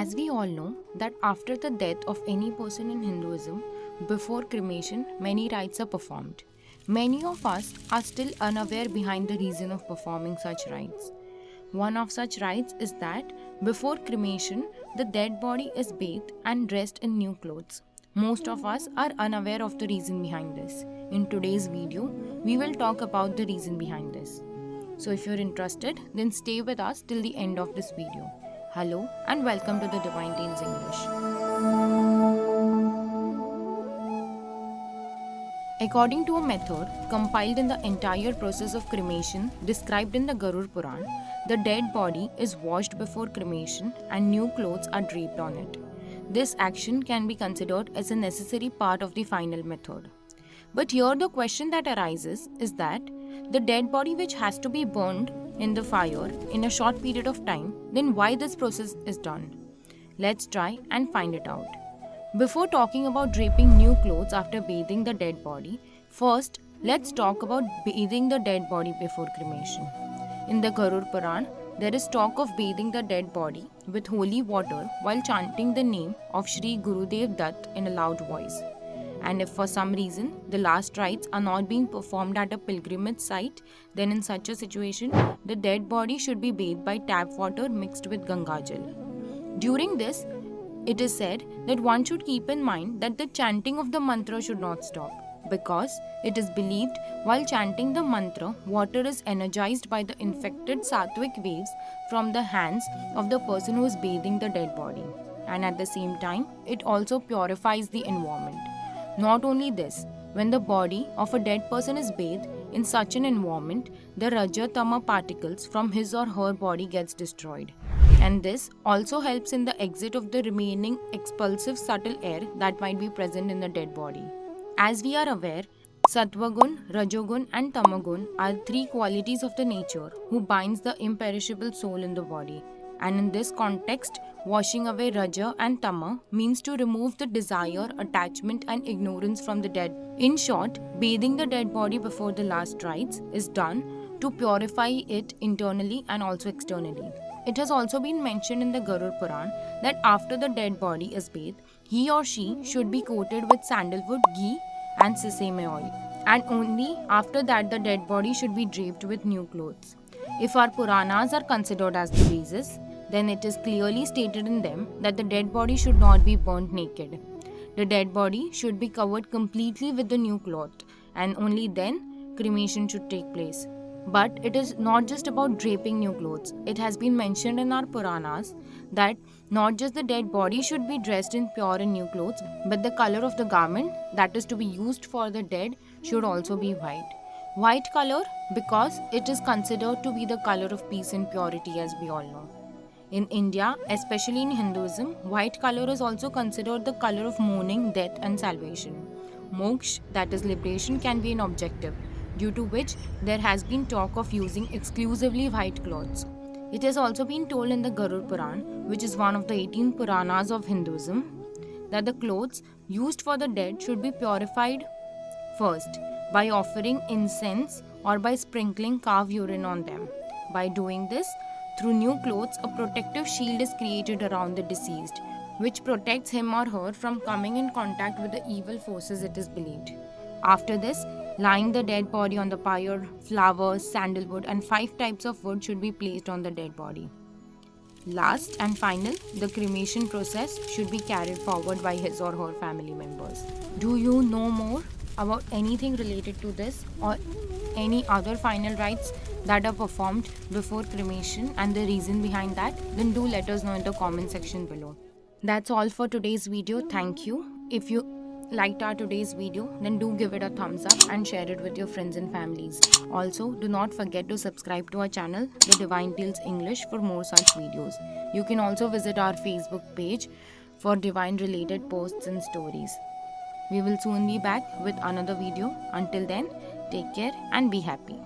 As we all know that after the death of any person in Hinduism, before cremation, many rites are performed. Many of us are still unaware behind the reason of performing such rites. One of such rites is that before cremation, the dead body is bathed and dressed in new clothes. Most of us are unaware of the reason behind this. In today's video, we will talk about the reason behind this. So if you're interested, then stay with us till the end of this video. Hello and welcome to the Divine Tales English. According to a method compiled in the entire process of cremation described in the Garud Puran, the dead body is washed before cremation and new clothes are draped on it. This action can be considered as a necessary part of the final method. But here the question that arises is that the dead body which has to be burned in the fire in a short period of time, then why this process is done? Let's try and find it out. Before talking about draping new clothes after bathing the dead body, first let's talk about bathing the dead body before cremation. In the Garud Puran, there is talk of bathing the dead body with holy water while chanting the name of Shri Gurudev Dutt in a loud voice. And if for some reason the last rites are not being performed at a pilgrimage site, then in such a situation, the dead body should be bathed by tap water mixed with Gangajal. During this, it is said that one should keep in mind that the chanting of the mantra should not stop, because it is believed while chanting the mantra, water is energized by the infected sattvic waves from the hands of the person who is bathing the dead body. And at the same time, it also purifies the environment. Not only this, when the body of a dead person is bathed in such an environment, the Raja Tama particles from his or her body gets destroyed. And this also helps in the exit of the remaining expulsive subtle air that might be present in the dead body. As we are aware, Sattvagun, Rajogun and Tamagun are three qualities of the nature who binds the imperishable soul in the body. And in this context, washing away Raja and Tama means to remove the desire, attachment and ignorance from the dead. In short, bathing the dead body before the last rites is done to purify it internally and also externally. It has also been mentioned in the Garud Puran that after the dead body is bathed, he or she should be coated with sandalwood, ghee and sesame oil. And only after that the dead body should be draped with new clothes. If our Puranas are considered as the basis, then it is clearly stated in them that the dead body should not be burnt naked. The dead body should be covered completely with the new cloth, and only then cremation should take place. But it is not just about draping new clothes. It has been mentioned in our Puranas that not just the dead body should be dressed in pure and new clothes, but the color of the garment that is to be used for the dead should also be white. White color because it is considered to be the color of peace and purity, as we all know. In India, especially in Hinduism, white color is also considered the color of mourning, death and salvation. Moksha, that is liberation, can be an objective, due to which there has been talk of using exclusively white clothes. It has also been told in the Garud Puran, which is one of the 18 Puranas of Hinduism, that the clothes used for the dead should be purified first by offering incense or by sprinkling cow urine on them. By doing this, through new clothes, a protective shield is created around the deceased, which protects him or her from coming in contact with the evil forces, it is believed. After this, lying the dead body on the pyre, flowers, sandalwood and 5 types of wood should be placed on the dead body. Last and final, the cremation process should be carried forward by his or her family members. Do you know more about anything related to this or any other final rites that are performed before cremation and the reason behind that? Then do let us know in the comment section below. That's all for today's video. Thank you. If you liked our today's video, then do give it a thumbs up and share it with your friends and families. Also, do not forget to subscribe to our channel, The Divine Tales English, for more such videos. You can also visit our Facebook page for divine related posts and stories. We will soon be back with another video. Until then, take care and be happy.